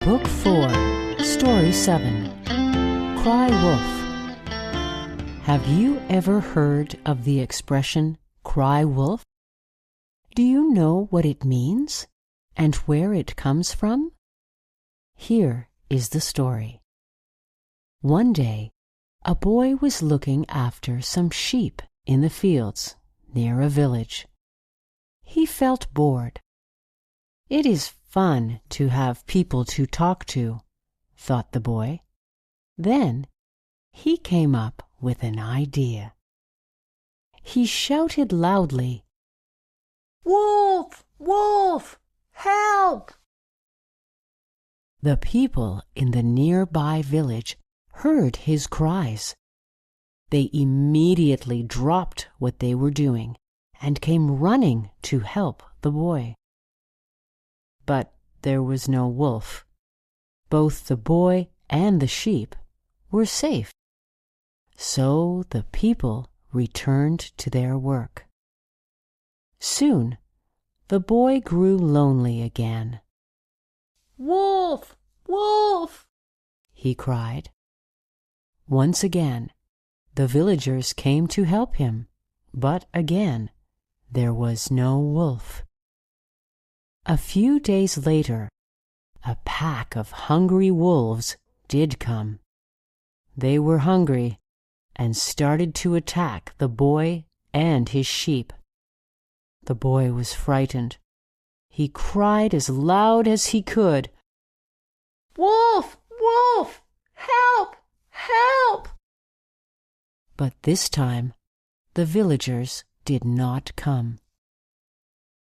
Book 4, Story 7, Cry Wolf. Have you ever heard of the expression, cry wolf? Do you know what it means and where it comes from? Here is the story. One day, a boy was looking after some sheep in the fields near a village. He felt bored. It is fun to have people to talk to, thought the boy. Then he came up with an idea. He shouted loudly, "Wolf! Wolf! Help!" The people in the nearby village heard his cries. They immediately dropped what they were doing and came running to help the boy. But there was no wolf. Both the boy and the sheep were safe. So the people returned to their work. Soon the boy grew lonely again. "Wolf! Wolf!" he cried. Once again, the villagers came to help him, but again there was no wolf. A few days later, a pack of hungry wolves did come. They were hungry and started to attack the boy and his sheep. The boy was frightened. He cried as loud as he could, "Wolf! Wolf! Help! Help!" But this time, the villagers did not come.